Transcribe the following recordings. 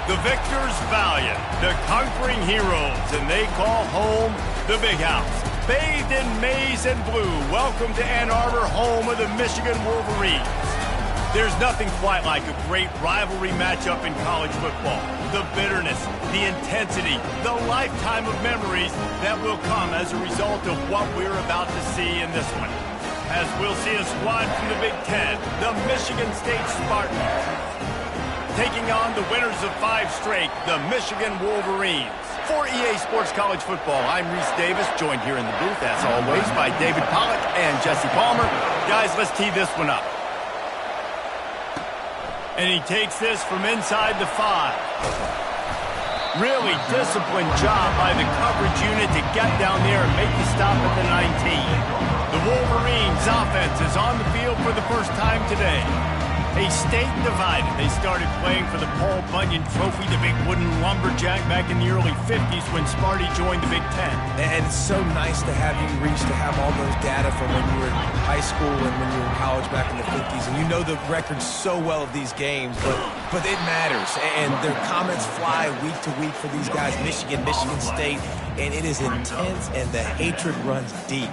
The victors valiant, the conquering heroes, and they call home the Big House. Bathed in maize and blue, welcome to Ann Arbor, home of the Michigan Wolverines. There's nothing quite like a great rivalry matchup in college football. The bitterness, the intensity, the lifetime of memories that will come as a result of what we're about to see in this one. As we'll see a squad from the Big Ten, the Michigan State Spartans, taking on the winners of 5 straight, the Michigan Wolverines. For EA Sports College Football, I'm Reese Davis, joined here in the booth, as always, by David Pollack and Jesse Palmer. Guys, let's tee this one up. And he takes this from inside the 5. Really disciplined job by the coverage unit to get down there and make the stop at the 19. The Wolverines offense is on the field for the first time today. A state divided. They started playing for the Paul Bunyan Trophy, the big wooden lumberjack, back in the early 50s when Sparty joined the Big Ten. And it's so nice to have you reach to have all those data from when you were in high school and when you were in college back in the 50s. And you know the records so well of these games, but it matters. And their comments fly week to week for these guys. Michigan State. And it is intense, and the hatred runs deep.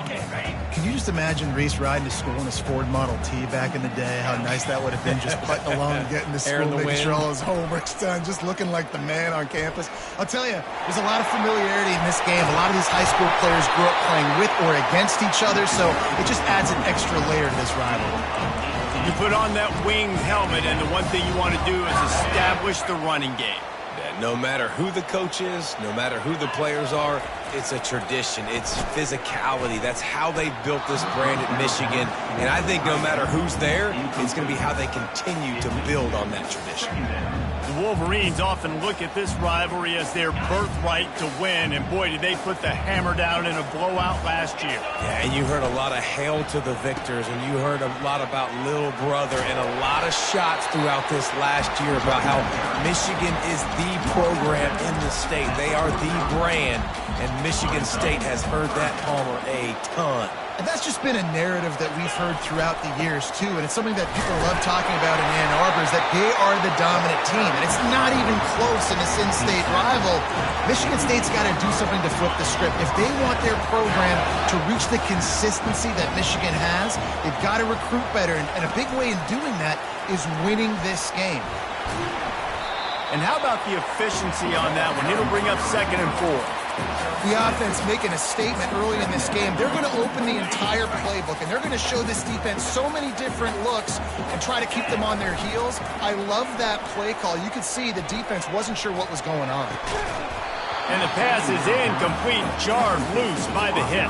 Can you just imagine Reese riding to school in his Ford Model T back in the day? How nice that would have been, just putting along, getting to school, making sure all his homework's done, just looking like the man on campus. I'll tell you, there's a lot of familiarity in this game. A lot of these high school players grew up playing with or against each other, so it just adds an extra layer to this rivalry. You put on that winged helmet, and the one thing you want to do is establish the running game. No matter who the coach is, no matter who the players are, it's a tradition. It's physicality. That's how they built this brand at Michigan. And I think no matter who's there, it's going to be how they continue to build on that tradition. The Wolverines often look at this rivalry as their birthright to win, and boy, did they put the hammer down in a blowout last year. Yeah, and you heard a lot of hail to the victors, and you heard a lot about little brother, and a lot of shots throughout this last year about how Michigan is the program in the state. They are the brand, and Michigan State has heard that, Palmer, a ton. And that's just been a narrative that we've heard throughout the years, too. And it's something that people love talking about in Ann Arbor, is that they are the dominant team. And it's not even close in this in-state rival. Michigan State's got to do something to flip the script. If they want their program to reach the consistency that Michigan has, they've got to recruit better. And a big way in doing that is winning this game. And how about the efficiency on that one? It'll bring up 2nd and 4. The offense making a statement early in this game. They're going to open the entire playbook, and they're going to show this defense so many different looks and try to keep them on their heels. I love that play call. You could see the defense wasn't sure what was going on. And the pass is incomplete, jarred loose by the hip.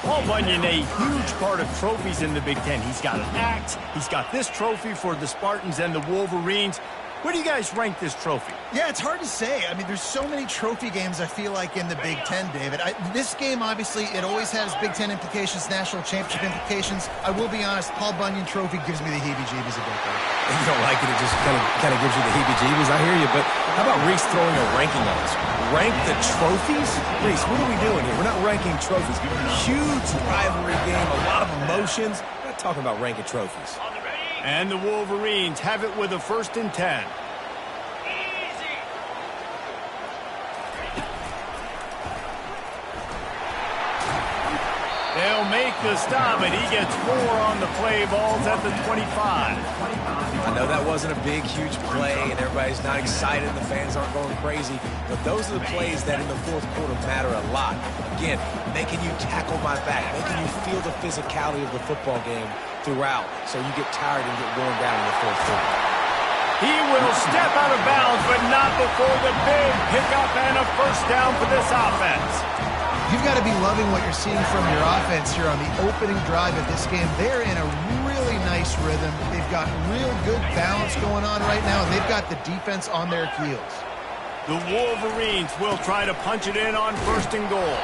Paul Bunyan, a huge part of trophies in the Big Ten. He's got an axe. He's got this trophy for the Spartans and the Wolverines. Where do you guys rank this trophy? Yeah, it's hard to say. I mean, there's so many trophy games, I feel like, in the Big Ten, David. This game, obviously, it always has Big Ten implications, national championship implications. I will be honest, Paul Bunyan Trophy gives me the heebie-jeebies a bit, though. If you don't like it, it just kind of gives you the heebie-jeebies. I hear you, but how about Reese throwing a ranking on us? Rank the trophies? Reese, what are we doing here? We're not ranking trophies. Huge rivalry game, a lot of emotions. We're not talking about ranking trophies. And the Wolverines have it with a 1st and 10. They'll make the stop, and he gets 4 on the play. Ball's at the 25. I know that wasn't a big, huge play, and everybody's not excited, and the fans aren't going crazy, but those are the plays that in the 4th quarter matter a lot. Again, making you tackle my back, making you feel the physicality of the football game throughout, so you get tired and get worn down in the 4th quarter. He will step out of bounds, but not before the big pickup and a 1st down for this offense. You've got to be loving what you're seeing from your offense here on the opening drive of this game. They're in a really nice rhythm. They've got real good balance going on right now, and they've got the defense on their heels. The Wolverines will try to punch it in on 1st and goal.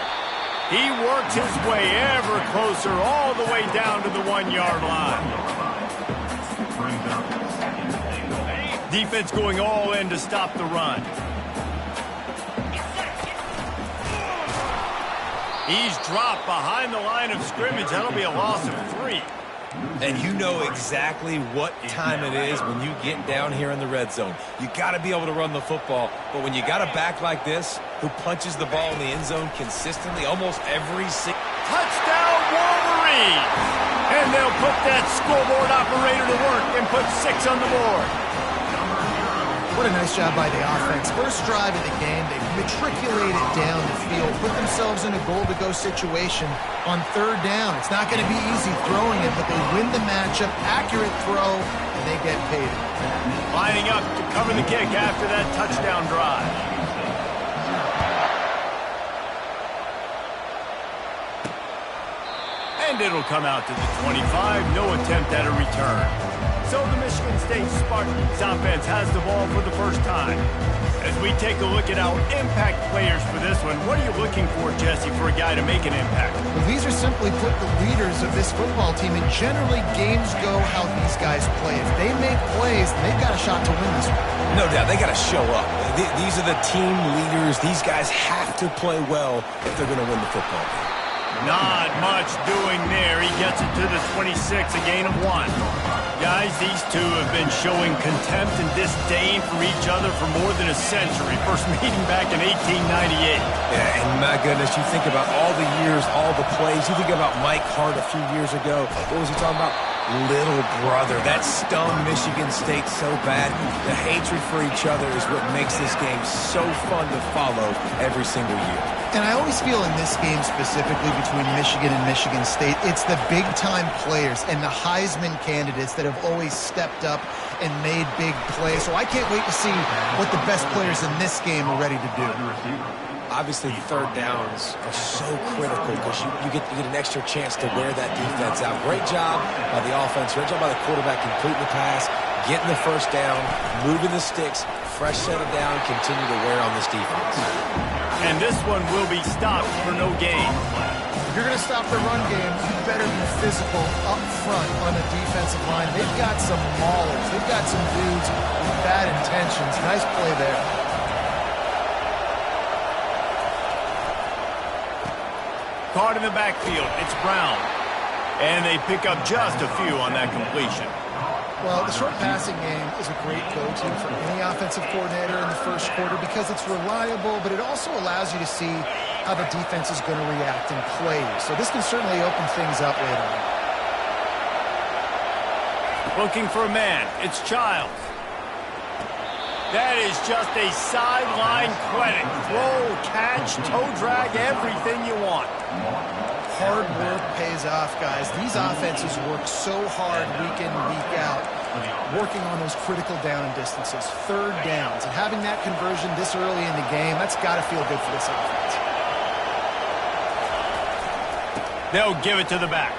He works his way ever closer all the way down to the 1-yard line. Defense going all in to stop the run. He's dropped behind the line of scrimmage. That'll be a loss of 3. And you know exactly what time it is when you get down here in the red zone. You got to be able to run the football, but when you got a back like this who punches the ball in the end zone consistently, almost every single touchdown Wolverine! And they'll put that scoreboard operator to work and put 6 on the board. What a nice job by the offense. First drive of the game, they matriculated down the field, put themselves in a goal-to-go situation on third down. It's not going to be easy throwing it, but they win the matchup, accurate throw, and they get paid. Lining up to cover the kick after that touchdown drive. And it'll come out to the 25. No attempt at a return. So the Michigan State Spartans offense has the ball for the first time. As we take a look at our impact players for this one, what are you looking for, Jesse, for a guy to make an impact? Well, these are simply put the leaders of this football team, and generally games go how these guys play. If they make plays, they've got a shot to win this one. No doubt, they got to show up. These are the team leaders. These guys have to play well if they're going to win the football game. Not much doing there. He gets it to the 26, a gain of 1. Guys, these two have been showing contempt and disdain for each other for more than a century. First meeting back in 1898. Yeah, and my goodness, you think about all the years, all the plays. You think about Mike Hart a few years ago. What was he talking about? Little brother. That stung Michigan State so bad. The hatred for each other is what makes this game so fun to follow every single year. And I always feel in this game specifically between Michigan and Michigan State, it's the big-time players and the Heisman candidates that have always stepped up and made big plays. So I can't wait to see what the best players in this game are ready to do. Obviously, third downs are so critical because you get an extra chance to wear that defense out. Great job by the offense. Great job by the quarterback completing the pass, getting the first down, moving the sticks, fresh set of down, continue to wear on this defense. And this one will be stopped for no gain. If you're going to stop the run game, you better be physical up front on the defensive line. They've got some maulers. They've got some dudes with bad intentions. Nice play there. Caught in the backfield, it's Brown. And they pick up just a few on that completion. Well, the short passing game is a great go-to for any offensive coordinator in the first quarter because it's reliable, but it also allows you to see how the defense is going to react and play. So this can certainly open things up later on. Looking for a man, it's Childs. That is just a sideline credit. Throw, catch, toe drag, everything you want. Hard work pays off, guys. These offenses work so hard week in and week out, working on those critical down and distances, third downs, and having that conversion this early in the game, that's got to feel good for this offense. They'll give it to the back.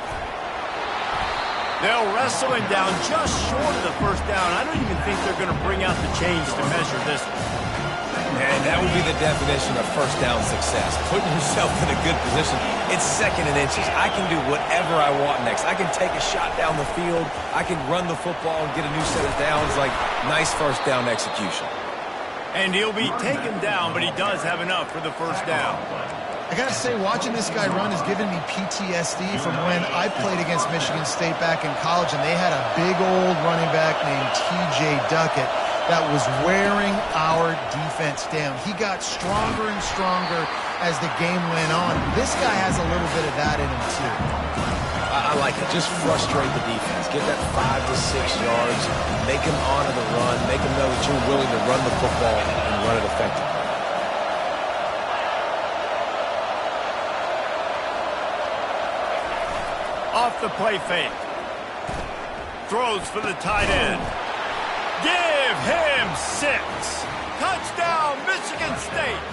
They'll wrestle him down just short of the first down. I don't even think they're going to bring out the chains to measure this one. And that would be the definition of first down success. Putting yourself in a good position. It's second and inches. I can do whatever I want next. I can take a shot down the field. I can run the football and get a new set of downs. Like, nice first down execution. And he'll be taken down, but he does have enough for the first down. I got to say, watching this guy run has given me PTSD from when I played against Michigan State back in college, and they had a big old running back named T.J. Duckett that was wearing our defense down. He got stronger and stronger as the game went on. This guy has a little bit of that in him, too. I like it. Just frustrate the defense. Get that 5 to 6 yards. Make them honor the run. Make them know that you're willing to run the football and run it effectively. Off the play fake. Throws for the tight end. Give him 6. Touchdown, Michigan State.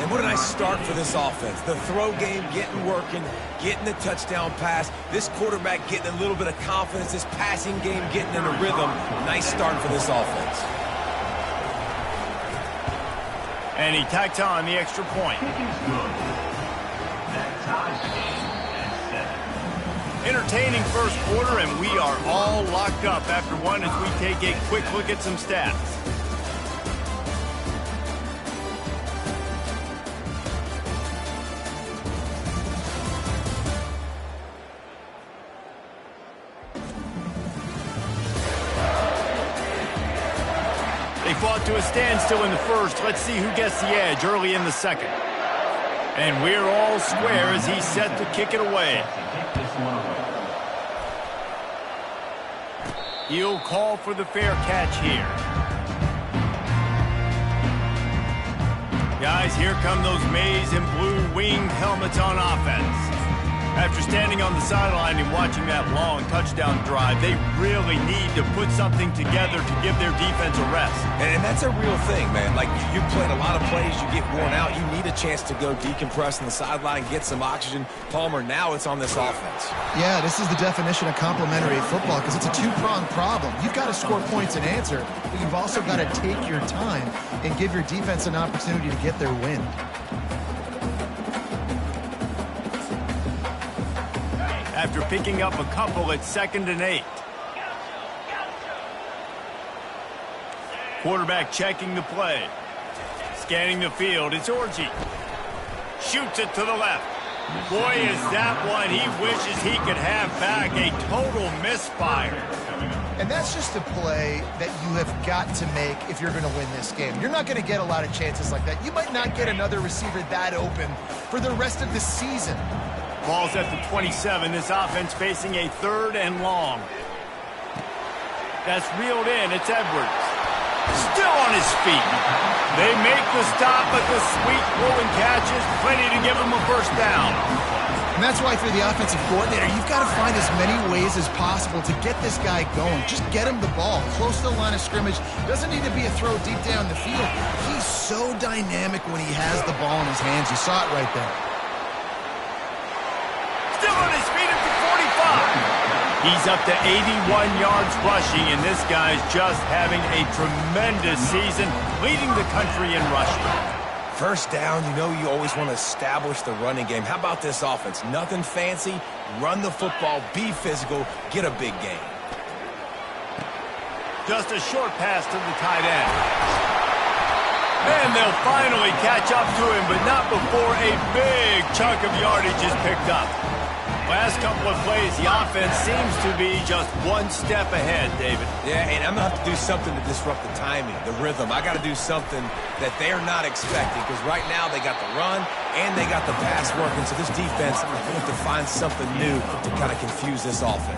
And what a nice start for this offense. The throw game getting working, getting the touchdown pass. This quarterback getting a little bit of confidence. This passing game getting in a rhythm. Nice start for this offense. And he tacks on the extra point. Entertaining first quarter, and we are all locked up after one as we take a quick look at some stats. They fought to a standstill in the first. Let's see who gets the edge early in the second. And we're all square as he's set to kick it away. He'll call for the fair catch here. Guys, here come those maize and blue winged helmets on offense. After standing on the sideline and watching that long touchdown drive, they really need to put something together to give their defense a rest. And that's a real thing, man. Like, you played a lot of plays, you get worn out, you need a chance to go decompress on the sideline, get some oxygen. Palmer, now it's on this offense. Yeah, this is the definition of complementary football because it's a two-pronged problem. You've got to score points and answer, but you've also got to take your time and give your defense an opportunity to get their win. After picking up a couple at 2nd and 8. Quarterback checking the play. Scanning the field, it's Orji. Shoots it to the left. Boy, is that one he wishes he could have back. A total misfire. And that's just a play that you have got to make if you're going to win this game. You're not going to get a lot of chances like that. You might not get another receiver that open for the rest of the season. Ball's at the 27. This offense facing a 3rd and long. That's reeled in. It's Edwards. Still on his feet. They make the stop, but the sweet throwing catch is plenty to give him a first down. And that's why, for the offensive coordinator, you've got to find as many ways as possible to get this guy going. Just get him the ball close to the line of scrimmage. Doesn't need to be a throw deep down the field. He's so dynamic when he has the ball in his hands. You saw it right there. Still on his feet at the 45. He's up to 81 yards rushing, and this guy's just having a tremendous season, leading the country in rushing. First down, you know you always want to establish the running game. How about this offense? Nothing fancy. Run the football, be physical, get a big gain. Just a short pass to the tight end. And they'll finally catch up to him, but not before a big chunk of yardage is picked up. Last couple of plays, the offense seems to be just one step ahead, David. Yeah, and I'm going to have to do something to disrupt the timing, the rhythm. I got to do something that they're not expecting, because right now they got the run and they got the pass working. So this defense, they're going to have to find something new to kind of confuse this offense.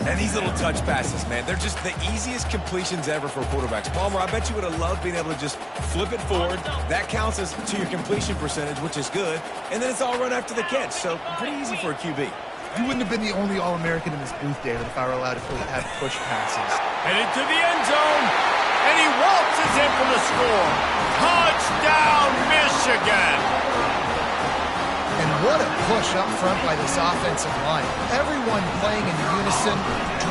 And these little touch passes, man, they're just the easiest completions ever for quarterbacks. Palmer, I bet you would have loved being able to just flip it forward. That counts as to your completion percentage, which is good. And then it's all run after the catch. So pretty easy for a QB. You wouldn't have been the only All-American in this booth, David, if I were allowed to have push passes. Headed to the end zone, and he waltzes in for the score. Touchdown, Michigan! And what a push up front by this offensive line. Everyone playing in unison,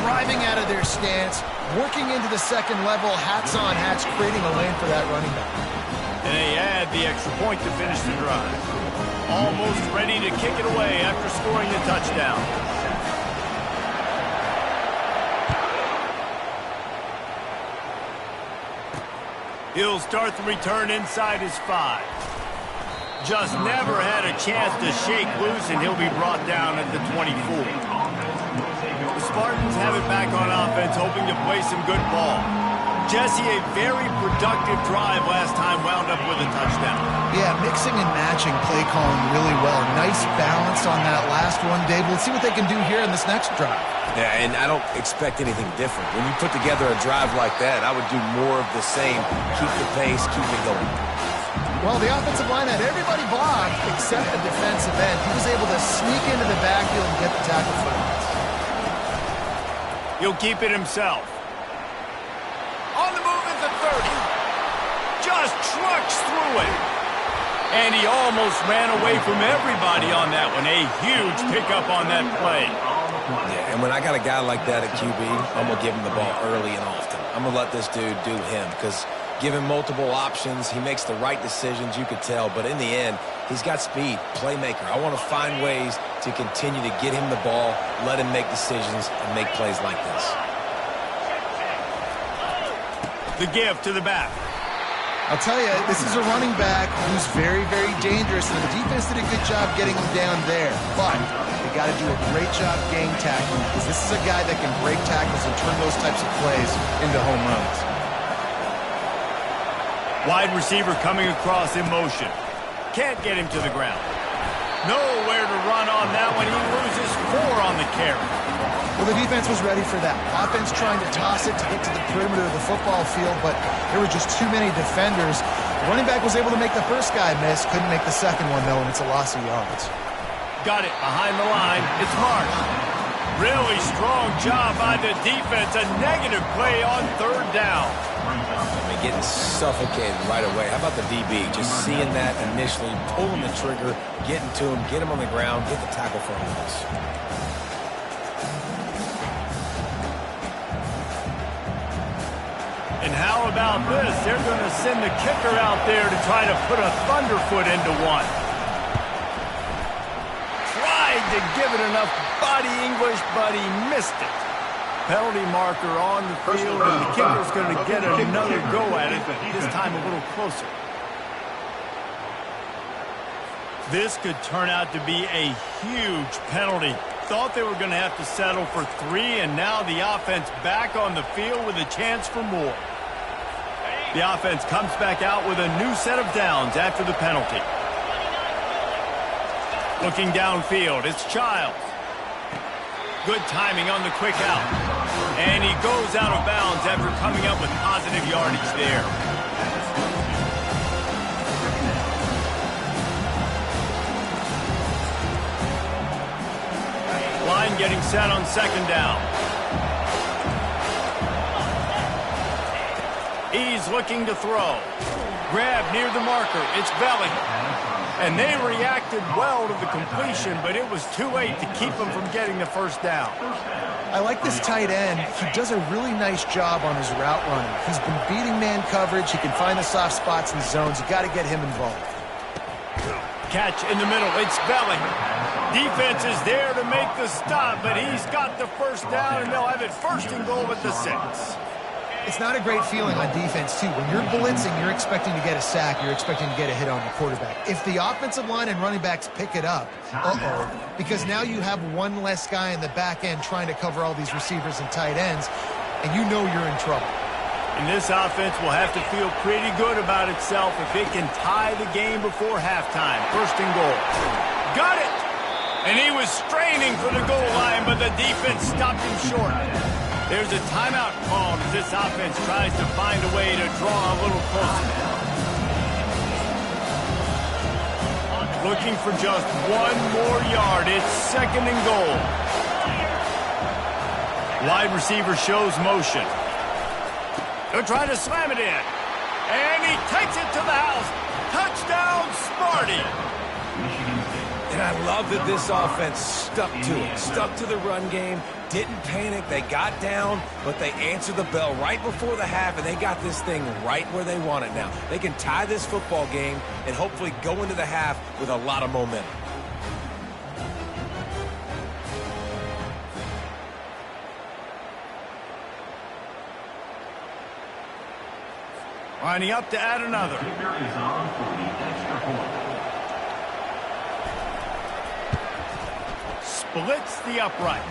driving out of their stance, working into the second level, hats on hats, creating a lane for that running back. And they add the extra point to finish the drive. Almost ready to kick it away after scoring the touchdown. He'll start the return inside his 5. Just never had a chance to shake loose, and he'll be brought down at the 24. The Spartans have it back on offense, hoping to play some good ball. Jesse, a very productive drive last time, wound up with a touchdown. Yeah, mixing and matching play calling really well. Nice balance on that last one, Dave. Let's see what they can do here in this next drive. Yeah, and I don't expect anything different. When you put together a drive like that, I would do more of the same. Keep the pace, keep it going. Well, the offensive line had everybody blocked except the defensive end. He was able to sneak into the backfield and get the tackle first. He'll keep it himself. On the move at the 30. Just trucks through it. And he almost ran away from everybody on that one. A huge pickup on that play. Yeah, and when I got a guy like that at QB, I'm going to give him the ball early and often. I'm going to let this dude do him, because give him multiple options. He makes the right decisions, you could tell. But in the end, he's got speed, playmaker. I want to find ways to continue to get him the ball, let him make decisions, and make plays like this. The give to the back. I'll tell you, this is a running back who's very, very dangerous, and the defense did a good job getting him down there. But they got to do a great job game tackling, because this is a guy that can break tackles and turn those types of plays into home runs. Wide receiver coming across in motion. Can't get him to the ground. Nowhere to run on that one. He loses 4 on the carry. Well, the defense was ready for that. Offense trying to toss it to get to the perimeter of the football field, but there were just too many defenders. The running back was able to make the first guy miss. Couldn't make the second one, though, and it's a loss of yards. Got it behind the line. It's Marsh. Really strong job by the defense. A negative play on 3rd down. Getting suffocated right away. How about the DB? Just seeing that initially, pulling the trigger, getting to him, get him on the ground, get the tackle for him. And how about this? They're going to send the kicker out there to try to put a thunderfoot into one. Tried to give it enough body English, but he missed it. Penalty marker on the field, and the kicker's going to get another go at it, but this time a little closer. This could turn out to be a huge penalty. Thought they were going to have to settle for 3, and now the offense back on the field with a chance for more. The offense comes back out with a new set of downs after the penalty. Looking downfield, it's Childs. Good timing on the quick out. And he goes out of bounds after coming up with positive yardage there. Line getting set on 2nd down. He's looking to throw. Grab near the marker. It's Bellingham. And they reacted well to the completion, but it was too late to keep them from getting the 1st down. I like this tight end. He does a really nice job on his route running. He's been beating man coverage. He can find the soft spots and zones. You got to get him involved. Catch in the middle. It's Bellingham. Defense is there to make the stop, but he's got the 1st down, and they'll have it 1st and goal at the 6. It's not a great feeling on defense, too. When you're blitzing, you're expecting to get a sack. You're expecting to get a hit on the quarterback. If the offensive line and running backs pick it up, because now you have one less guy in the back end trying to cover all these receivers and tight ends, and you know you're in trouble. And this offense will have to feel pretty good about itself if it can tie the game before halftime. 1st and goal. Got it! And he was straining for the goal line, but the defense stopped him short. There's a timeout called as this offense tries to find a way to draw a little closer. Looking for just 1 more yard. It's 2nd and goal. Wide receiver shows motion. They're trying to slam it in. And he takes it to the house. Touchdown, Smarty. And I love that this offense stuck to it, stuck to the run game, didn't panic. They got down, but they answered the bell right before the half, and they got this thing right where they want it now. They can tie this football game and hopefully go into the half with a lot of momentum. Lining up to add another. Splits the uprights.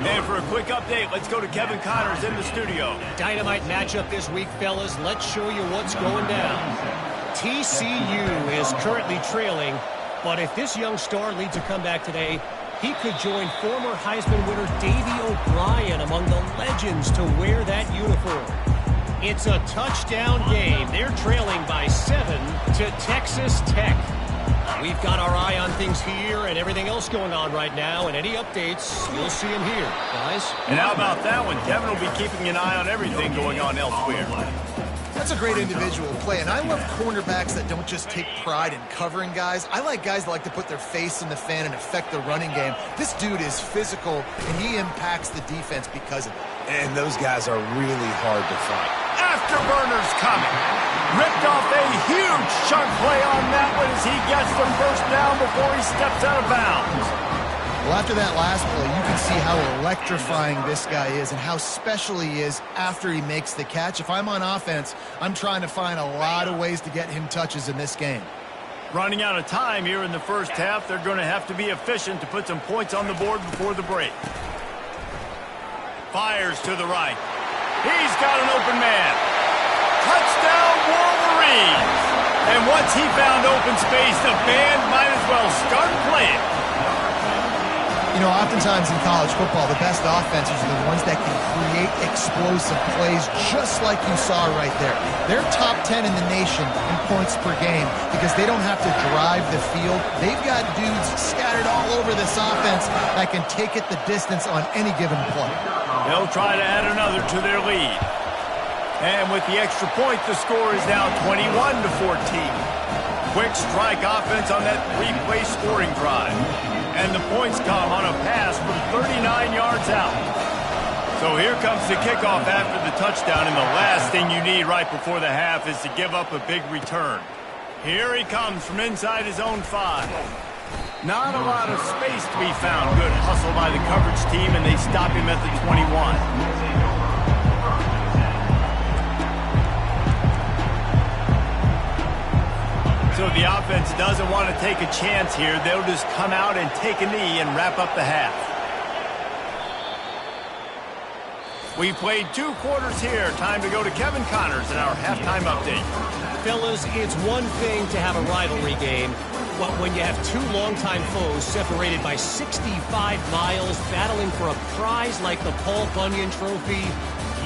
And for a quick update, let's go to Kevin Connors in the studio. Dynamite matchup this week, fellas. Let's show you what's going down. TCU is currently trailing, but if this young star leads a comeback today, he could join former Heisman winner Davey O'Brien among the legends to wear that uniform. It's a touchdown game. They're trailing by 7 to Texas Tech. We've got our eye on things here and everything else going on right now, and any updates, you'll see them here, guys. And how about that one? Kevin will be keeping an eye on everything going on elsewhere. That's a great individual play, and I love cornerbacks that don't just take pride in covering guys. I like guys that like to put their face in the fan and affect the running game. This dude is physical, and he impacts the defense because of it. And those guys are really hard to fight. Afterburners coming. Ripped off a huge chunk play on that one as he gets the 1st down before he steps out of bounds. Well, after that last play, you can see how electrifying this guy is and how special he is after he makes the catch. If I'm on offense, I'm trying to find a lot of ways to get him touches in this game. Running out of time here in the 1st half, they're going to have to be efficient to put some points on the board before the break. Fires to the right. He's got an open man. Touchdown, Wolverines! And once he found open space, the band might as well start playing. You know, oftentimes in college football, the best offenses are the ones that can create explosive plays just like you saw right there. They're top 10 in the nation in points per game because they don't have to drive the field. They've got dudes scattered all over this offense that can take it the distance on any given play. They'll try to add another to their lead. And with the extra point, the score is now 21-14. Quick strike offense on that three-play scoring drive. And the points come on a pass from 39 yards out. So here comes the kickoff after the touchdown, and the last thing you need right before the half is to give up a big return. Here he comes from inside his own 5. Not a lot of space to be found. Good hustle by the coverage team, and they stop him at the 21. So the offense doesn't want to take a chance here. They'll just come out and take a knee and wrap up the half. We played 2 quarters here. Time to go to Kevin Connors in our halftime update. Fellas, it's one thing to have a rivalry game, but when you have 2 longtime foes separated by 65 miles battling for a prize like the Paul Bunyan Trophy,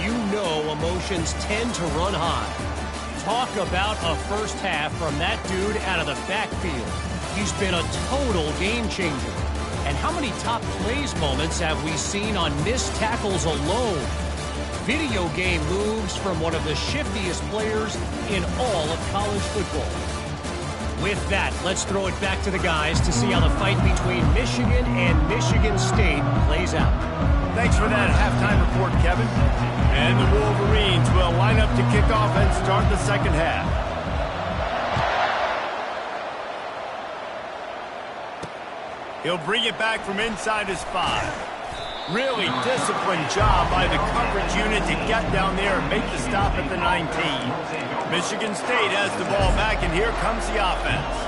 you know emotions tend to run high. Talk about a first half from that dude out of the backfield. He's been a total game changer. And how many top plays moments have we seen on missed tackles alone? Video game moves from one of the shiftiest players in all of college football. With that, let's throw it back to the guys to see how the fight between Michigan and Michigan State plays out. Thanks for that halftime report, Kevin. And the Wolverines will line up to kick off and start the second half. He'll bring it back from inside his 5. Really disciplined job by the coverage unit to get down there and make the stop at the 19. Michigan State has the ball back, and here comes the offense.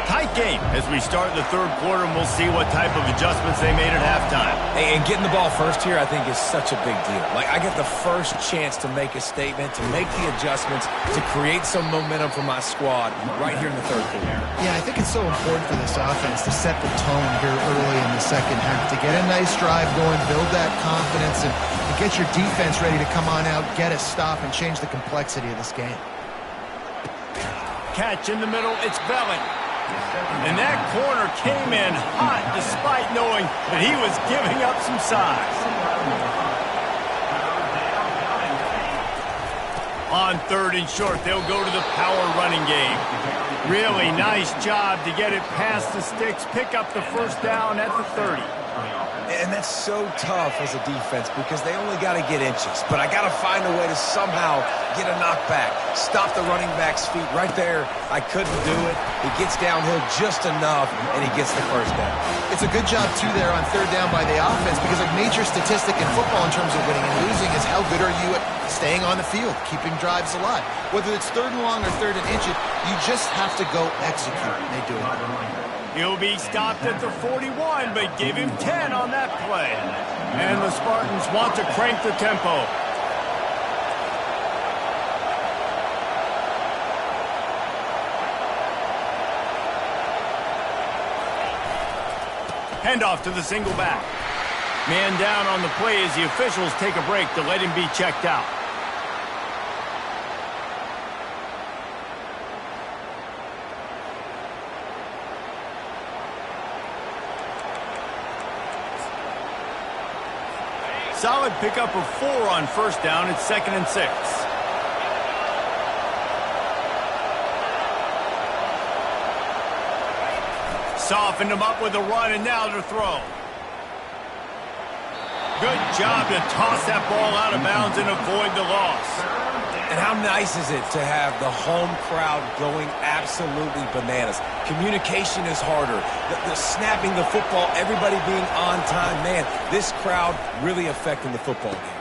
Tight game as we start the third quarter, and we'll see what type of adjustments they made at halftime. And getting the ball first here, I think, is such a big deal. Like, I get the first chance to make a statement, to make the adjustments, to create some momentum for my squad right here in the third quarter. Yeah, I think it's so important for this offense to set the tone here early in the second half, to get a nice drive going, build that confidence, and get your defense ready to come on out, get a stop, and change the complexity of this game. Catch in the middle, it's Bellin. And that corner came in hot despite knowing that he was giving up some size. On 3rd and short, they'll go to the power running game. Really nice job to get it past the sticks, pick up the first down at the 30. And that's so tough as a defense because they only got to get inches. But I got to find a way to somehow get a knockback, stop the running back's feet right there. I couldn't do it. He gets downhill just enough, and he gets the first down. It's a good job, too, there on 3rd down by the offense because a major statistic in football in terms of winning and losing is how good are you at staying on the field, keeping drives alive. Whether it's 3rd and long or 3rd and inches, you just have to go execute, and they do it. He'll be stopped at the 41, but give him 10 on that play. And the Spartans want to crank the tempo. Handoff to the single back. Man down on the play as the officials take a break to let him be checked out. Solid pickup of 4 on first down. It's 2nd and 6. Softened him up with a run, and now to throw. Good job to toss that ball out of bounds and avoid the loss. And how nice is it to have the home crowd going absolutely bananas? Communication is harder. The snapping the football, everybody being on time. Man, this crowd really affecting the football game.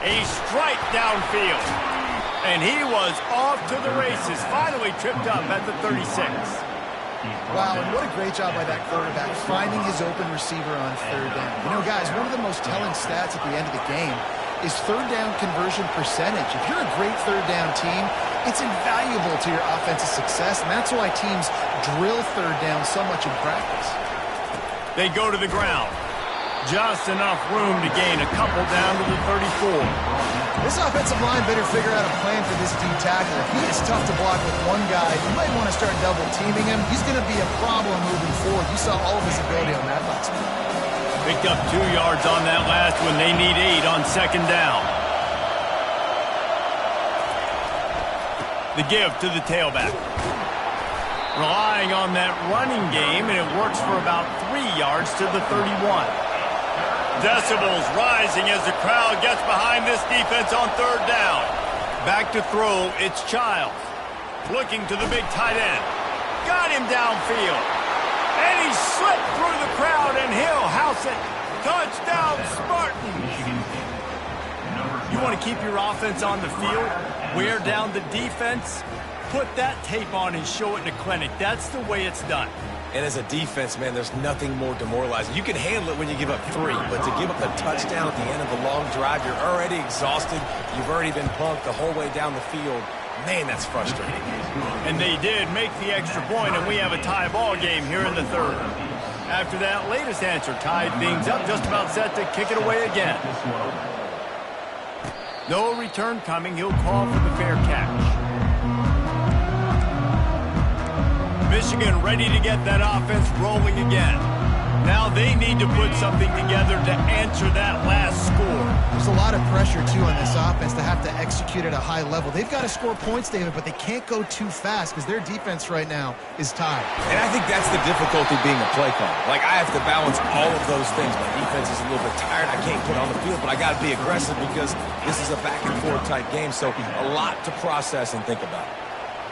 A strike downfield. And he was off to the races. Finally tripped up at the 36. Wow, and what a great job by that quarterback, finding his open receiver on 3rd down. You know, guys, one of the most telling stats at the end of the game is third down conversion percentage. If you're a great third down team, it's invaluable to your offensive success, and that's why teams drill third down so much in practice. They go to the ground. Just enough room to gain a couple down to the 34. This offensive line better figure out a plan for this D tackle. If he is tough to block with one guy, you might want to start double-teaming him. He's going to be a problem moving forward. You saw all of his ability on that last one. Picked up 2 yards on that last one. They need 8 on second down. The give to the tailback. Relying on that running game, and it works for about 3 yards to the 31. Decibels rising as the crowd gets behind this defense on third down. Back to throw, it's Childs. Looking to the big tight end. Got him downfield. And he slipped through the crowd, and he'll house it. Touchdown, Spartans. You want to keep your offense on the field? Wear down the defense? Put that tape on and show it in the clinic. That's the way it's done. And as a defense, man, there's nothing more demoralizing. You can handle it when you give up 3, but to give up the touchdown at the end of the long drive, you're already exhausted. You've already been punked the whole way down the field. Man, that's frustrating. And they did make the extra point, and we have a tie ball game here in the third. After that latest answer tied things up, just about set to kick it away again. No return coming. He'll call for the fair catch. Michigan ready to get that offense rolling again. Now they need to put something together to answer that last score. There's a lot of pressure, too, on this offense to have to execute at a high level. They've got to score points, David, but they can't go too fast because their defense right now is tied. And I think that's the difficulty being a play caller. Like, I have to balance all of those things. My defense is a little bit tired. I can't put on the field, but I got to be aggressive because this is a back-and-forth type game, so a lot to process and think about.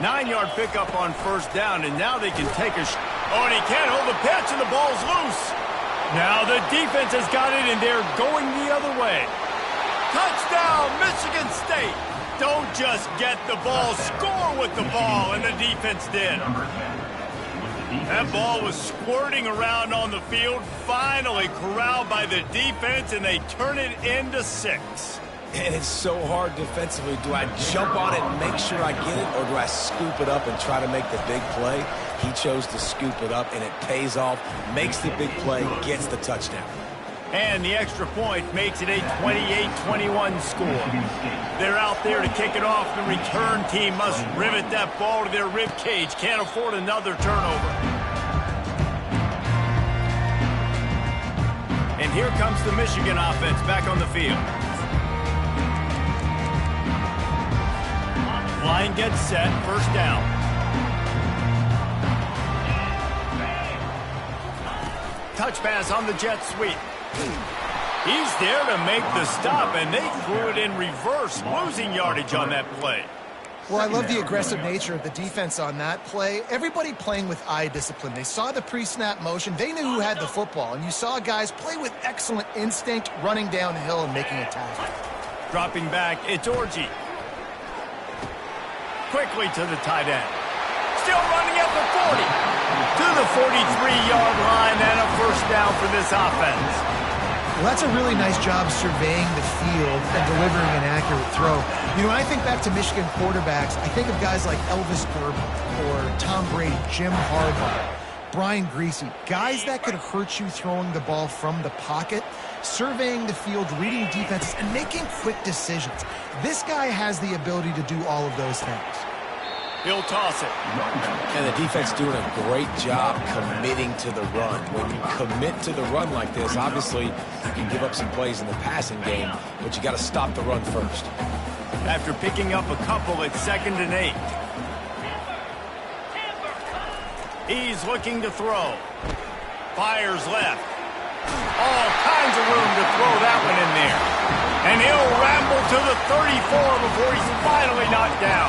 9-yard pickup on first down, and now they can take a oh, and he can't hold the pitch, and the ball's loose. Now the defense has got it, and they're going the other way. Touchdown, Michigan State. Don't just get the ball, score with the ball, and the defense did. That ball was squirting around on the field, finally corralled by the defense, and they turn it into 6. And it's so hard defensively. Do I jump on it and make sure I get it, or do I scoop it up and try to make the big play? He chose to scoop it up, and it pays off, makes the big play, gets the touchdown. And the extra point makes it a 28-21 score. They're out there to kick it off. The return team must rivet that ball to their rib cage. Can't afford another turnover. And here comes the Michigan offense back on the field. Line gets set, first down. Touch pass on the jet sweep. He's there to make the stop, and they threw it in reverse, losing yardage on that play. Well, I love the aggressive nature of the defense on that play. Everybody playing with eye discipline. They saw the pre-snap motion. They knew who had the football, and you saw guys play with excellent instinct, running downhill and making a tackle. Dropping back, it's Orji. Quickly to the tight end. Still running at the 40. To the 43-yard line, and a first down for this offense. Well, that's a really nice job surveying the field and delivering an accurate throw. You know, when I think back to Michigan quarterbacks, I think of guys like Elvis Grbac or Tom Brady, Jim Harbaugh, Brian Griese, guys that could hurt you throwing the ball from the pocket, surveying the field, reading defenses, and making quick decisions. This guy has the ability to do all of those things. He'll toss it. And the defense doing a great job committing to the run. When you commit to the run like this, obviously you can give up some plays in the passing game, but you got to stop the run first. After picking up a couple, it's 2nd and 8. He's looking to throw. Fires left. All kinds of room to throw that one in there. And he'll ramble to the 34 before he's finally knocked down.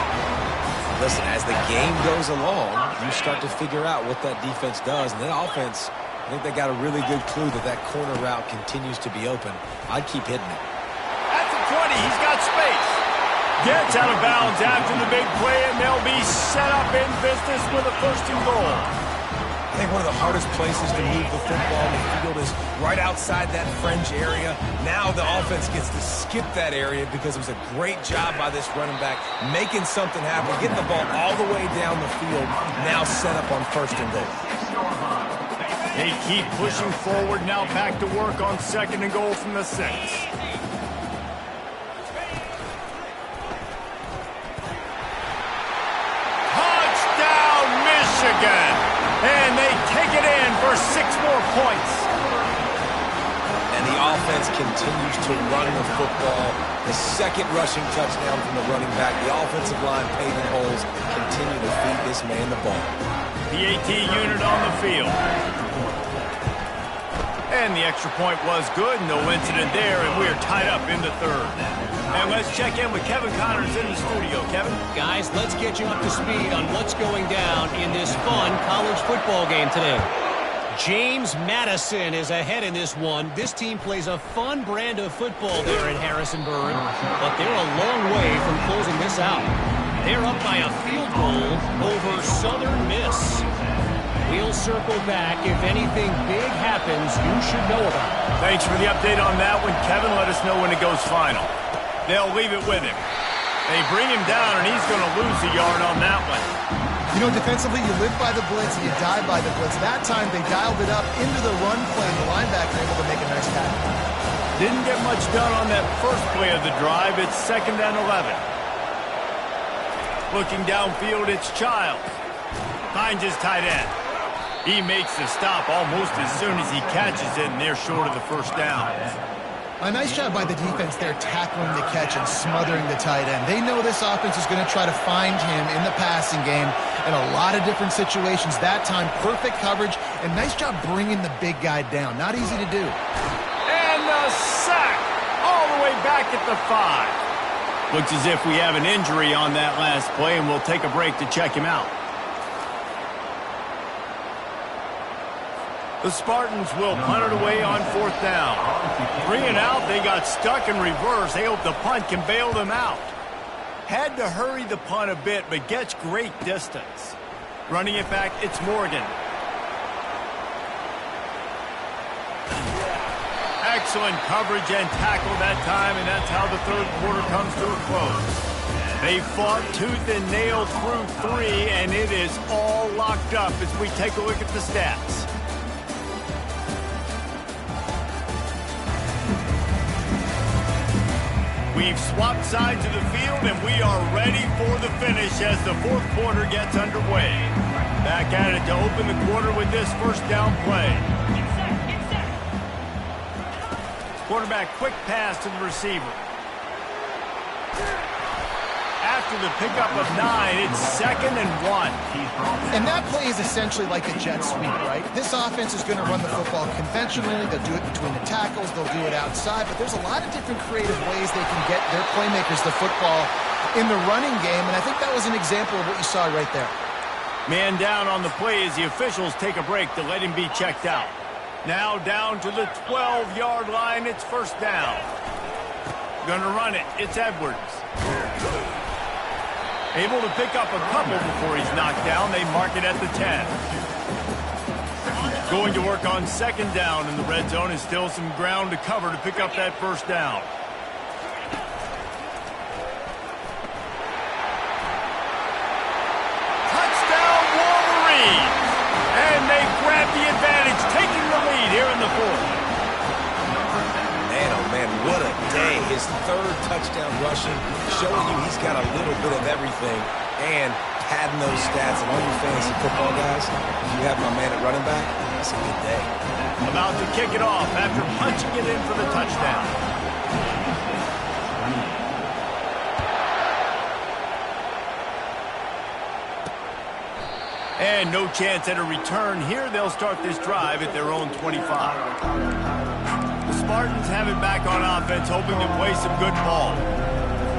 Listen, as the game goes along, you start to figure out what that defense does. And that offense, I think they got a really good clue that that corner route continues to be open. I'd keep hitting it. At the 20, he's got space. Gets out of bounds after the big play, and they'll be set up in business with a 1st and goal. I think one of the hardest places to move the football in the field is right outside that fringe area. Now the offense gets to skip that area because it was a great job by this running back making something happen, getting the ball all the way down the field, now set up on 1st and goal. They keep pushing forward, now back to work on 2nd and goal from the 6. Touchdown, Michigan! And they take it in for 6 more points. And the offense continues to run the football. The 2nd rushing touchdown from the running back. The offensive line paving holes continue to feed this man the ball. The AT unit on the field. And the extra point was good. No incident there, and we're tied up in the 3rd. And let's check in with Kevin Connors in the studio. Kevin? Guys, let's get you up to speed on what's going down in this fun college football game today. James Madison is ahead in this one. This team plays a fun brand of football there in Harrisonburg, but they're a long way from closing this out. They're up by a field goal over Southern Miss. We'll circle back. If anything big happens, you should know about it. Thanks for the update on that one, Kevin. Let us know when it goes final. They'll leave it with him. They bring him down, and he's going to lose a yard on that one. You know, defensively, you live by the blitz and you die by the blitz. That time, they dialed it up into the run play, and the linebacker able to make a nice tackle. Didn't get much done on that first play of the drive. It's 2nd and 11. Looking downfield, it's Childs. Finds his tight end. He makes the stop almost as soon as he catches it, and they're short of the 1st down. A nice job by the defense there tackling the catch and smothering the tight end. They know this offense is going to try to find him in the passing game in a lot of different situations. That time, perfect coverage, and nice job bringing the big guy down. Not easy to do. And the sack all the way back at the 5. Looks as if we have an injury on that last play, and we'll take a break to check him out. The Spartans will punt it away on 4th down. 3 and out, they got stuck in reverse. They hope the punt can bail them out. Had to hurry the punt a bit, but gets great distance. Running it back, it's Morgan. Excellent coverage and tackle that time, and that's how the 3rd quarter comes to a close. They fought tooth and nail through 3, and it is all locked up as we take a look at the stats. We've swapped sides of the field, and we are ready for the finish as the 4th quarter gets underway. Back at it to open the quarter with this 1st down play. Quarterback quick pass to the receiver. After the pickup of 9, it's 2nd and 1. And that play is essentially like a jet sweep, right? This offense is going to run the football conventionally. They'll do it between the tackles. They'll do it outside. But there's a lot of different creative ways they can get their playmakers the football in the running game. And I think that was an example of what you saw right there. Man down on the play as the officials take a break to let him be checked out. Now down to the 12-yard line. It's 1st down. Gonna run it. It's Edwards. Able to pick up a couple before he's knocked down. They mark it at the 10. Going to work on 2nd down in the red zone. Is still some ground to cover to pick up that 1st down. Touchdown Wolverines! And they grab the advantage, taking the lead here in the 4th. Man, oh man, what a day. His 3rd touchdown rushing, showing you he's got a little bit of everything and padding those stats. And all you fantasy football guys, if you have my man at running back, that's a good day. About to kick it off after punching it in for the touchdown. And no chance at a return here. They'll start this drive at their own 25. The Spartans have it back on offense, hoping to play some good ball.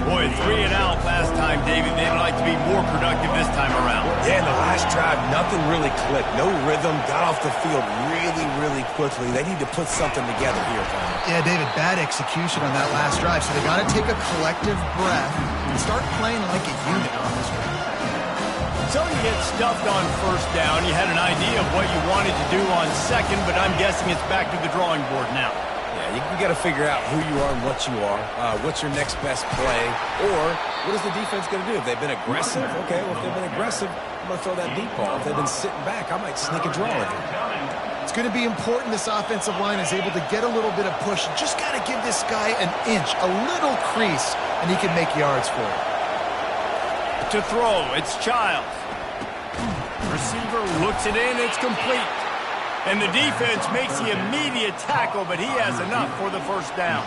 Boy, 3 and out last time, David. They'd like to be more productive this time around. Yeah, in the last drive, nothing really clicked. No rhythm, got off the field really, really quickly. They need to put something together here, Brian. Yeah, David, bad execution on that last drive. So they got to take a collective breath and start playing like a unit on this one. So you get stuffed on first down. You had an idea of what you wanted to do on second, but I'm guessing it's back to the drawing board now. Yeah, you got to figure out who you are and what you are. What's your next best play? Or what is the defense going to do? If they've been aggressive, okay, well, if they've been aggressive, I'm going to throw that deep ball. If they've been sitting back, I might sneak a draw in here. It's going to be important this offensive line is able to get a little bit of push. Just got to give this guy an inch, a little crease, and he can make yards for it. To throw, it's Childs. Receiver looks it in, it's complete. And the defense makes the immediate tackle, but he has enough for the first down.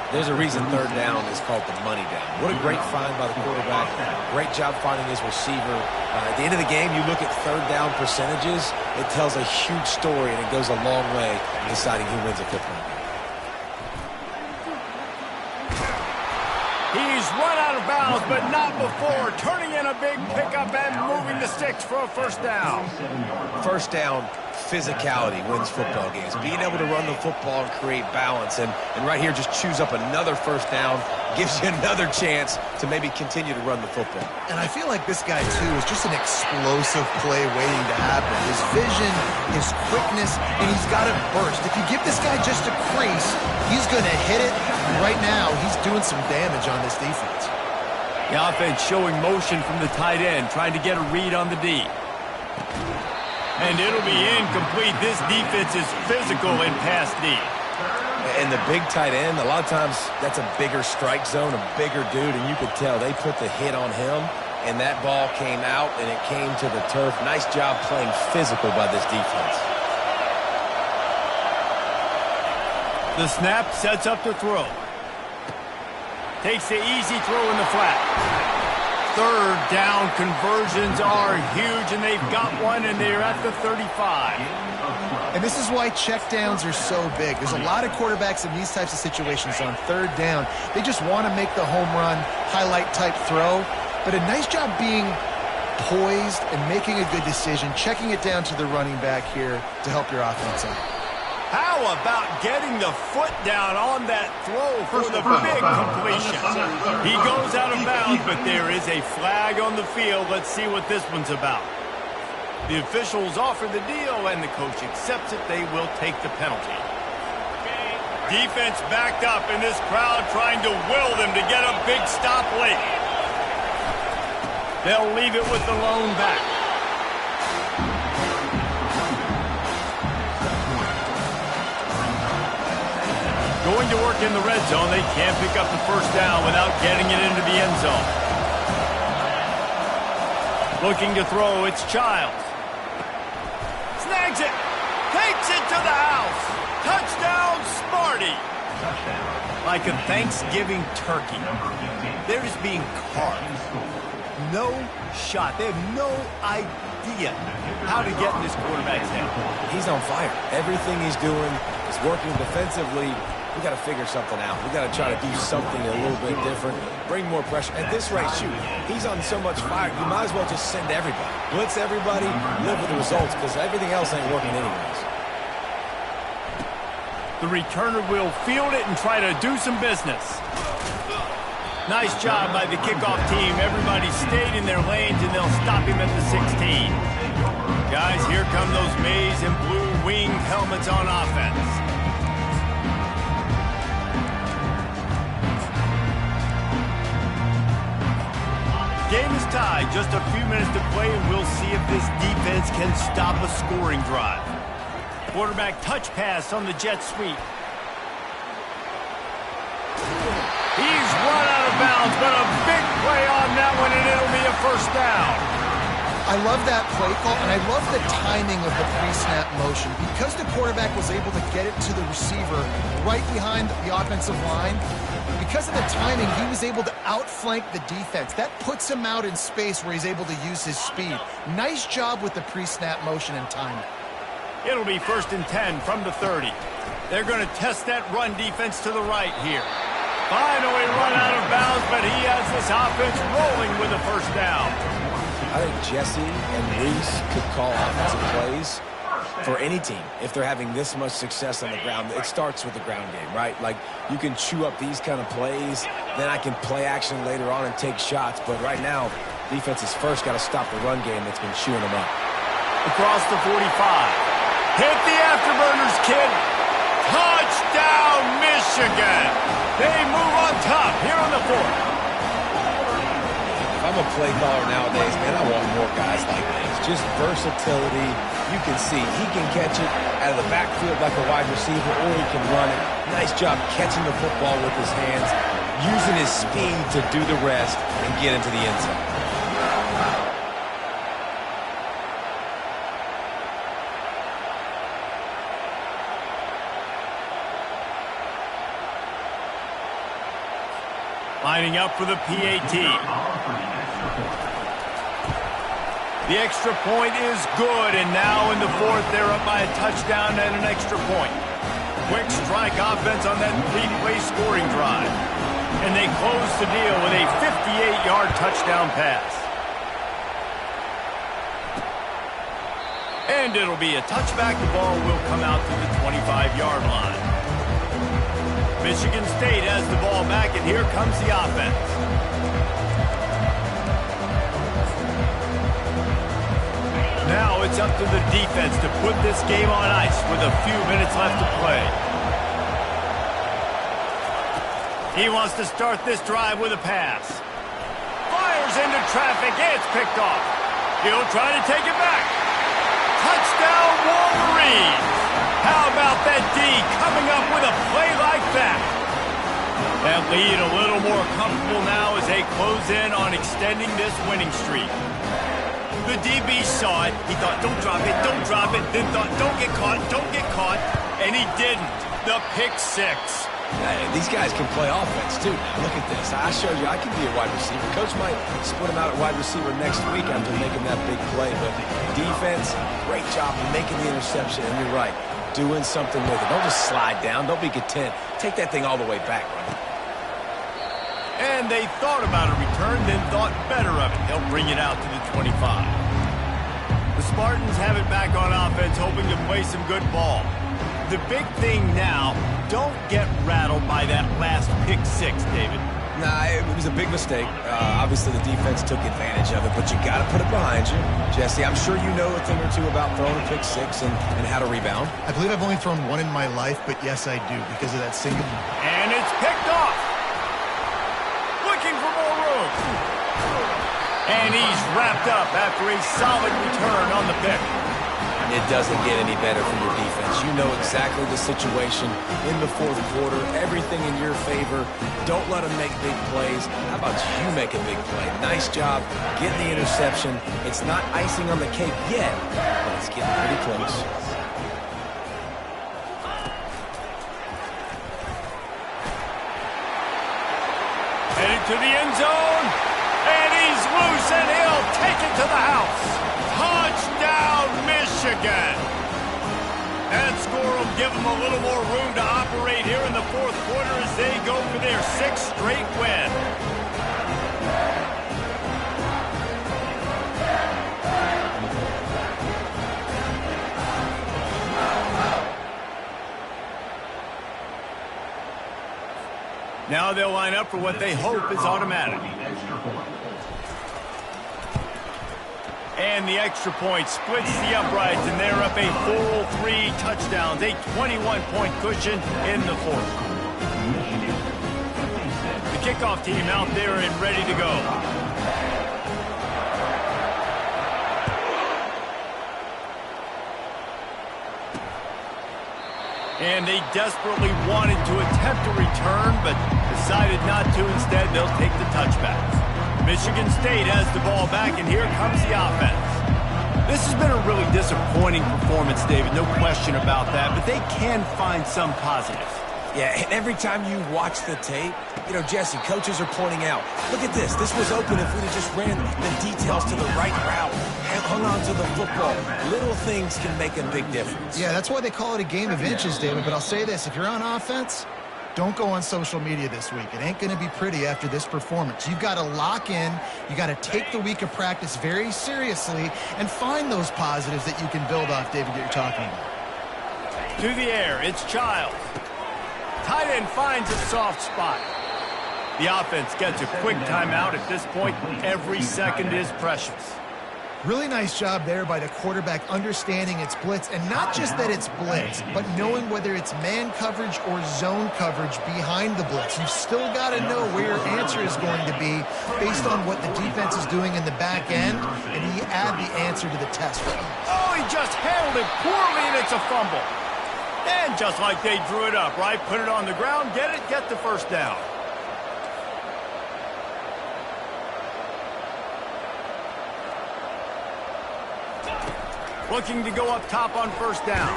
There's a reason third down is called the money down. What a great find by the quarterback. Great job finding his receiver. At the end of the game, you look at third down percentages. It tells a huge story, and it goes a long way in deciding who wins a football game. He's run out of bounds, but not before. Turning in a big pickup and moving the sticks for a first down. First down, physicality wins football games. Being able to run the football and create balance. And right here, just choose up another first down. Gives you another chance to maybe continue to run the football. And I feel like this guy, too, is just an explosive play waiting to happen. His vision, his quickness, and he's got to burst. If you give this guy just a crease, he's going to hit it. And right now, he's doing some damage on this defense. The offense showing motion from the tight end, trying to get a read on the D. And it'll be incomplete. This defense is physical in pass D. And the big tight end, a lot of times that's a bigger strike zone, a bigger dude, and you could tell they put the hit on him, and that ball came out, and it came to the turf. Nice job playing physical by this defense. The snap sets up to throw. Takes the easy throw in the flat. Third down conversions are huge, and they've got one, and they're at the 35. And this is why checkdowns are so big. There's a lot of quarterbacks in these types of situations on third down. They just want to make the home run, highlight-type throw. But a nice job being poised and making a good decision, checking it down to the running back here to help your offense out. How about getting the foot down on that throw for the big completion? He goes out of bounds, but there is a flag on the field. Let's see what this one's about. The officials offer the deal, and the coach accepts it. They will take the penalty. Defense backed up, and this crowd trying to will them to get a big stop late. They'll leave it with the lone back. Going to work in the red zone. They can't pick up the first down without getting it into the end zone. Looking to throw, it's Childs. Snags it. Takes it to the house. Touchdown, Smarty. Like a Thanksgiving turkey. They're just being carved. No shot. They have no idea how to get in this quarterback's head. He's on fire. Everything he's doing is working defensively. We got to figure something out. We got to try to do something a little bit different. Bring more pressure. At this rate, shoot, he's on so much fire. You might as well just send everybody. Blitz everybody, live with the results, because everything else ain't working anyways. The returner will field it and try to do some business. Nice job by the kickoff team. Everybody stayed in their lanes, and they'll stop him at the 16. Guys, here come those maize and blue winged helmets on offense. Game is tied. Just a few minutes to play, and we'll see if this defense can stop a scoring drive. Quarterback touch pass on the jet sweep. He's run out of bounds, but a big play on that one, and it'll be a first down. I love that play call, and I love the timing of the pre-snap motion. Because the quarterback was able to get it to the receiver right behind the offensive line, because of the timing, he was able to outflank the defense. That puts him out in space where he's able to use his speed. Nice job with the pre-snap motion and timing. It'll be 1st and 10 from the 30. They're going to test that run defense to the right here. Finally run out of bounds, but he has this offense rolling with a first down. I think Jesse and Reese could call offensive plays for any team if they're having this much success on the ground. It starts with the ground game, right? Like, you can chew up these kind of plays, then I can play action later on and take shots. But right now, Defense has first got to stop the run game that's been chewing them up. Across the 45. Hit the afterburners, kid. Touchdown, Michigan. They move on top here on the 4th. If I'm a play caller nowadays, man, I want more guys like this. Just versatility. You can see he can catch it out of the backfield like a wide receiver, or he can run it. Nice job catching the football with his hands, using his speed to do the rest and get into the end zone. Lining up for the PAT. The extra point is good, and now in the 4th, they're up by a touchdown and an extra point. Quick strike offense on that 3-play scoring drive. And they close the deal with a 58-yard touchdown pass. And it'll be a touchback. The ball will come out to the 25-yard line. Michigan State has the ball back, and here comes the offense. Now it's up to the defense to put this game on ice with a few minutes left to play. He wants to start this drive with a pass. Fires into traffic. It's picked off. He'll try to take it back. Touchdown, Wolverines. How about that D coming up with a play like that? That lead a little more comfortable now as they close in on extending this winning streak. The DB saw it. He thought, don't drop it, then thought, don't get caught, and he didn't. The pick 6. Hey, these guys can play offense, too. Look at this. I showed you I can be a wide receiver. Coach might split him out at wide receiver next week after making that big play, but defense, great job making the interception, and you're right, doing something with it. Don't just slide down. Don't be content. Take that thing all the way back, right? And they thought about a return, then thought better of it. They'll bring it out to the 25. The Spartans have it back on offense, hoping to play some good ball. The big thing now, don't get rattled by that last pick 6, David. Nah, it was a big mistake. Obviously, the defense took advantage of it, but you got to put it behind you. Jesse, I'm sure you know a thing or two about throwing a pick 6 and how to rebound. I believe I've only thrown one in my life, but yes, I do, because of that single. And it's picked off. Looking for more room. And he's wrapped up after a solid return on the pick. It doesn't get any better for your defense. You know exactly the situation in the 4th quarter. Everything in your favor. Don't let them make big plays. How about you make a big play? Nice job getting the interception. It's not icing on the cake yet, but it's getting pretty close. Headed to the end zone. And he's loose, and he'll take it to the house. Touchdown, Michigan. That score will give them a little more room to operate here in the 4th quarter as they go for their 6th straight win. Now they'll line up for what they hope is automatic. And the extra point splits the uprights, and they're up a full 3 touchdowns, a 21-point cushion in the 4th. The kickoff team out there and ready to go. And they desperately wanted to attempt a return, but decided not to. Instead, they'll take the touchbacks. Michigan State has the ball back, and here comes the offense. This has been a really disappointing performance, David, no question about that, but they can find some positives. Yeah, and every time you watch the tape, you know, Jesse, coaches are pointing out, look at this. This was open if we'd have just ran the details to the right route and hung on to the football. Little things can make a big difference. Yeah, that's why they call it a game of inches, David. But I'll say this, if you're on offense, don't go on social media this week. It ain't going to be pretty after this performance. You've got to lock in. You got to take the week of practice very seriously and find those positives that you can build off, David, that you're talking about. To the air, it's Childs. Tight end finds a soft spot. The offense gets a quick timeout. At this point, every second is precious. Really nice job there by the quarterback understanding it's blitz, and not just that it's blitz, but knowing whether it's man coverage or zone coverage behind the blitz. You've still got to know where your answer is going to be based on what the defense is doing in the back end, and you add the answer to the test. Oh, he just handled it poorly, and it's a fumble. And just like they drew it up, right? Put it on the ground, get the first down. Looking to go up top on first down.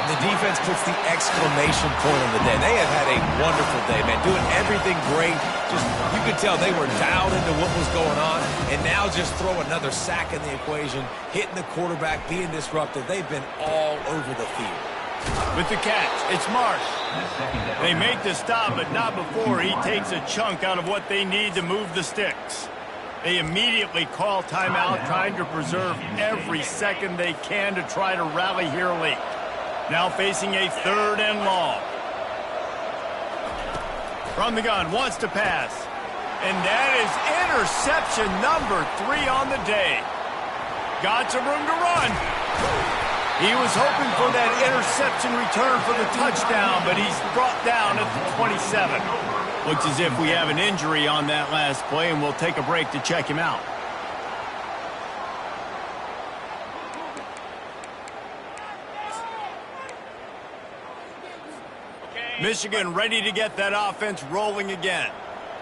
The defense puts the exclamation point on the day. They have had a wonderful day, man, doing everything great. Just, you could tell they were dialed into what was going on, and now just throw another sack in the equation, hitting the quarterback, being disruptive. They've been all over the field. With the catch, it's Marsh. They make the stop, but not before he takes a chunk out of what they need to move the sticks. They immediately call timeout, trying to preserve every second they can to try to rally here late. Now facing a 3rd and long. From the gun, wants to pass. And that is interception number 3 on the day. Got some room to run. He was hoping for that interception return for the touchdown, but he's brought down at the 27. Looks as if we have an injury on that last play, and we'll take a break to check him out. Michigan ready to get that offense rolling again.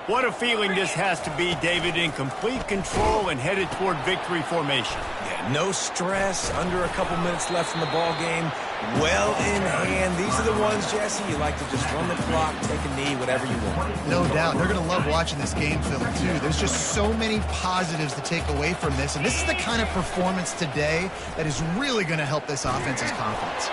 What a feeling this has to be, David, in complete control and headed toward victory formation. Yeah, no stress, under a couple minutes left in the ball game, well in hand. These are the ones, Jesse, you like to just run the clock, take a knee, whatever you want. No doubt. They're going to love watching this game film, too. There's just so many positives to take away from this, and this is the kind of performance today that is really going to help this offense's confidence.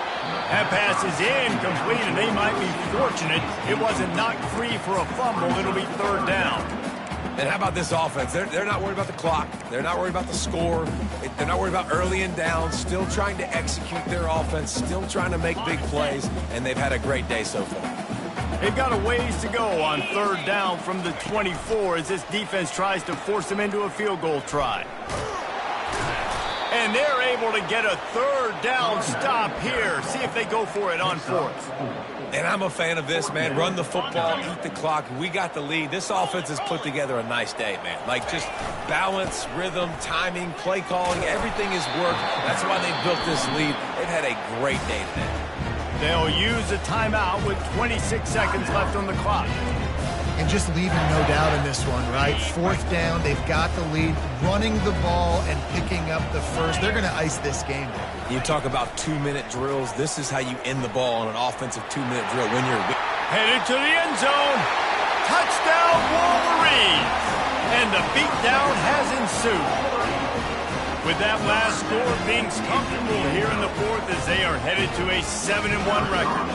That pass is incomplete, and they might be fortunate it wasn't knocked free for a fumble. It'll be 3rd down. And how about this offense? They're not worried about the clock. They're not worried about the score. They're not worried about early and down. Still trying to execute their offense. Still trying to make big plays. And they've had a great day so far. They've got a ways to go on 3rd down from the 24 as this defense tries to force them into a field goal try. And they're able to get a 3rd down stop here. See if they go for it on 4th. And I'm a fan of this, man. Run the football, eat the clock. We got the lead. This offense has put together a nice day, man. Like, just balance, rhythm, timing, play calling, everything has worked. That's why they built this lead. They've had a great day today. They'll use a timeout with 26 seconds left on the clock. And just leaving no doubt in this one, right? 4th down, they've got the lead, running the ball and picking up the first. They're going to ice this game. You talk about 2-minute drills. This is how you end the ball on an offensive 2-minute drill when you're headed to the end zone. Touchdown, Wolverines! And the beatdown has ensued. With that last score, things comfortable here in the 4th as they are headed to a 7-1 record.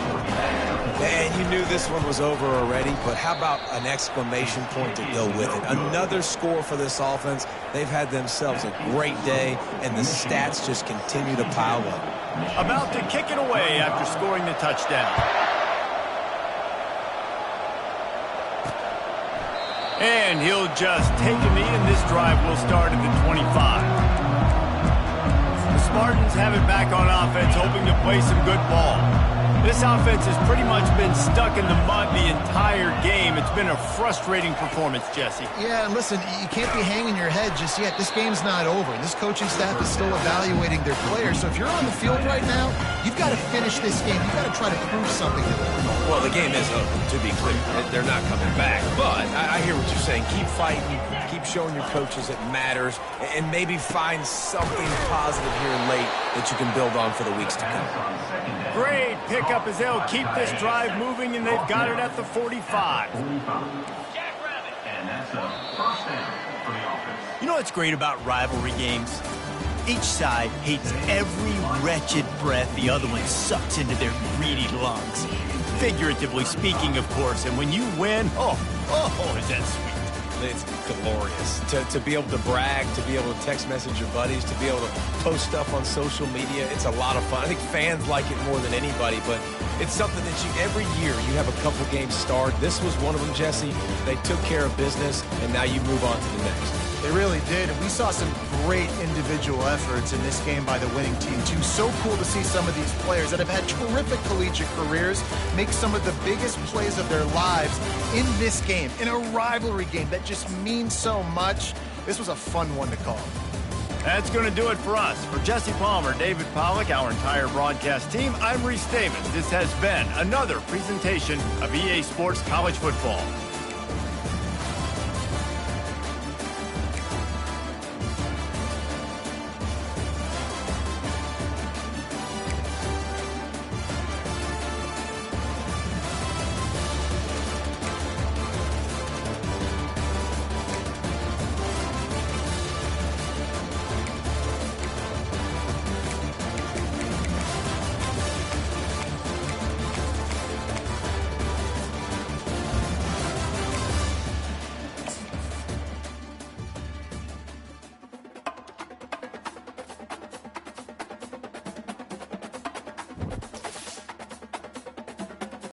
Man, you knew this one was over already, but how about an exclamation point to go with it? Another score for this offense. They've had themselves a great day, and the stats just continue to pile up. About to kick it away after scoring the touchdown. And he'll just take a knee, and this drive will start at the 25. The Spartans have it back on offense, hoping to play some good ball. This offense has pretty much been stuck in the mud the entire game. It's been a frustrating performance, Jesse. Yeah, and listen, you can't be hanging your head just yet. This game's not over. This coaching staff is still evaluating their players. So if you're on the field right now, you've got to finish this game. You've got to try to prove something to them. Well, the game is over, to be clear. They're not coming back. But I hear what you're saying. Keep fighting. Keep showing your coaches it matters. And maybe find something positive here late that you can build on for the weeks to come. Great pickup as they'll keep this drive moving, and they've got it at the 45. You know what's great about rivalry games? Each side hates every wretched breath the other one sucks into their greedy lungs. Figuratively speaking, of course, and when you win, oh, is that sweet. it's glorious. To be able to brag, to be able to text message your buddies, to be able to post stuff on social media, it's a lot of fun. I think fans like it more than anybody, but it's something that every year you have a couple games starred. This was one of them, Jesse. They took care of business, and now you move on to the next. They really did, and we saw some great individual efforts in this game by the winning team, too. So cool to see some of these players that have had terrific collegiate careers make some of the biggest plays of their lives in this game, in a rivalry game that just means so much. This was a fun one to call. That's going to do it for us. For Jesse Palmer, David Pollack, our entire broadcast team, I'm Reese Davis. This has been another presentation of EA Sports College Football.